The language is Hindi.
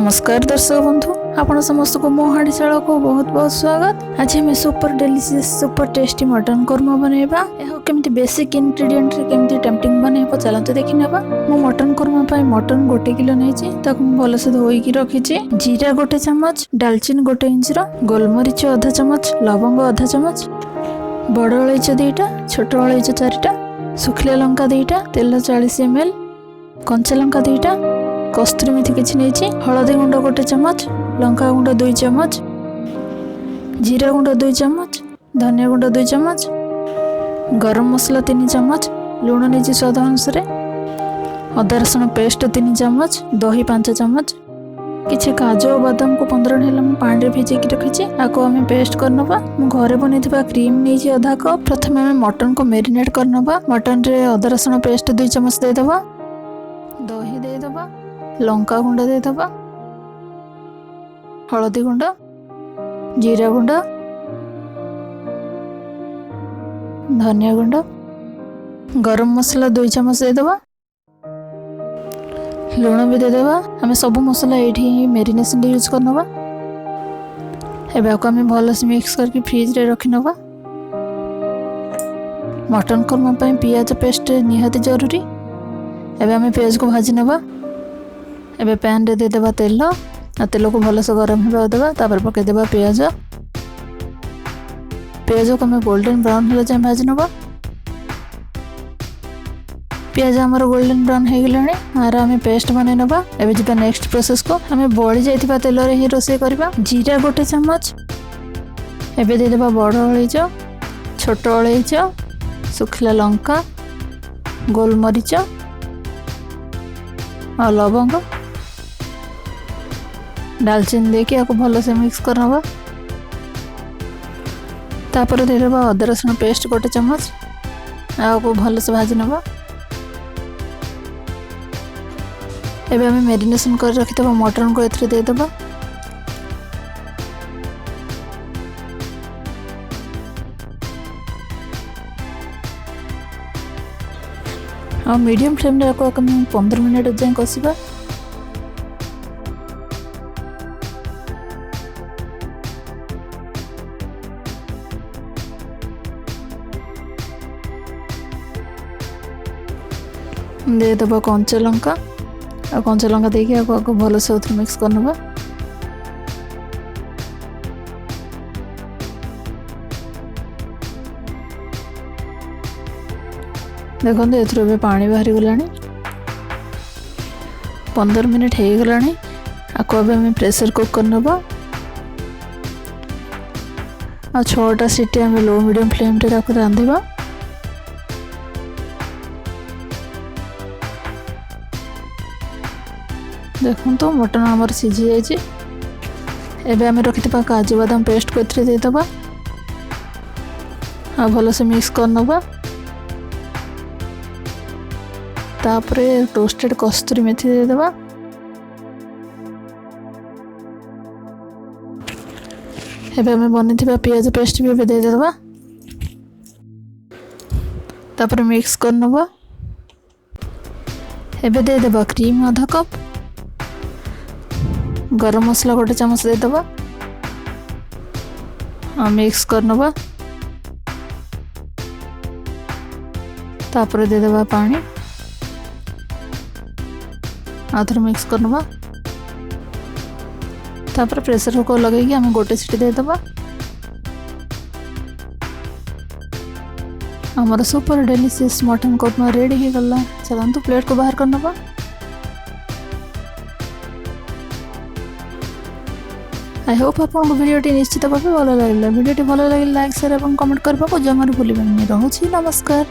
नमस्कार दर्शक बंधु, आपण समस्त को मो हाड़ीशाला को बहुत बहुत स्वागत। आज हमें super delicious super tasty mutton korma बनैबा। यह केमती बेसिक इंग्रेडिएंट रे केमती टेम्पटिंग बनैबा चलंतु देखि नेबा। मो मटन कोरमा पय मटन 1 किलो नैछि, ताकु भलो से धोई की रखिछि। जीरा 1 चम्मच, दालचीनी 1 इंच रो, गोलमरीच आधा चम्मच, लवंग आधा चम्मच, बड़ इलायची 2टा, छोट इलायची 4टा, सुखिला लंका 2टा, तेल 40 ml, कंचा लंका 2टा, कस्तूरी मेथी किछि नैछि, हळदी गुंड 1 चम्मच, लंका गुंड 2 चम्मच, जीरा गुंड 2 चम्मच, धनिया गुंड 2 चम्मच, गरम मसला 3 चम्मच, लूण नैछि स्वाद अनुसार, अदा रसुण पेस्ट 3 चम्मच, दही 5 चम्मच, किछि काजू और बादाम को 15 मिनट हम पानी रे भिजे की रखिछि। आको हम पेस्ट करनबा। मु घरे बनेथिबा क्रीम नैछि आधा कप। प्रथमे हम मटन को मैरिनेट करनबा। मटन रे अदा रसुण पेस्ट 2 चम्मच दे दबा, दही दे दबा, लंका गुंड दे दबा, हळदी गुंड, जीरा गुंड, धनिया गुंड, गरम मसला 2 चम्मच दे दबा, लूण भी दे दबा। हमें सब मसला एठी मैरिनेशन यूज करनबा। एबे को हमें भलो से मिक्स करके फ्रिज रे रखि नबा। मटन कोरमा पय पियाज पेस्ट निहाती जरूरी। एबे हमें पियाज को भाजी नबा। एबे पैन रे दे देबा तेल, आ तेल को भलो से गरम हेबा देबा। तापर पके देबा पियाज। पियाज को हमें गोल्डन ब्राउन होला जाय भाजी नबा। पियाज हमर गोल्डन ब्राउन हे गेलानी। आरा हमें पेस्ट बने नबा। एबे जिबा नेक्स्ट प्रोसेस को हमें बळी जायतिबा तेल रे ही रोसे करबा। जीरा 1 चम्मच, एबे दे देबा बड़ इलायची, छोट इलायची, सुखिला लंका, गोलमरीच आ लवंग, दालचीनी देके आपको भलो से मिक्स करनबा। तापर दे देबा अदा रसुण पेस्ट 1 चम्मच, आपको भलो से भाजी नबा। एबे हमें मैरिनेशन कर रखि तबा मटन को एथरे दे देबा। और मीडियम फ्लेम रे को 15 मिनट जाय कसिबा। दे दबा कंचा लंका, और कंचा लंका देके आपको भलो से उधर मिक्स करनबा। देखो एथरो पानी बाहरी गलानी। 15 मिनट हो गलानी। आपको अब हमें प्रेशर कुक करनबा। आ 6टा सीटी हमें लो मीडियम फ्लेम रे रख रांधिबा। देखो तो मटन हमर सिझी जाइए। एबे हमें रखिथिबा काजू बादाम पेस्ट को एथरे दे दबा। आ भलो से मिक्स करनबा। तापरे टोस्टेड कस्तूरी मेथी दे दबा। एबे हमें बनिथिबा पियाज पेस्ट भी दे दबा। तापरे मिक्स करनबा। एबे दे दबा क्रीम आधा कप, गरम मसला 1 चम्मच दे दबा। आ मिक्स करनबा। तापरे दे दबा पानी, आथर मिक्स करनबा। तापर प्रेशर कुकर लगेगी हमें 1 सीटी दे दबा। हमारा super delicious mutton korma ready ही गला। चलंतु प्लेट को बाहर करनबा। आई होप आपको वीडियोटी निश्चित भाव भल लगे। वीडियोटी भल लगे लाइक शेयर और कमेंट करने को जमार भूलिबेनि। रहूछि नमस्कार।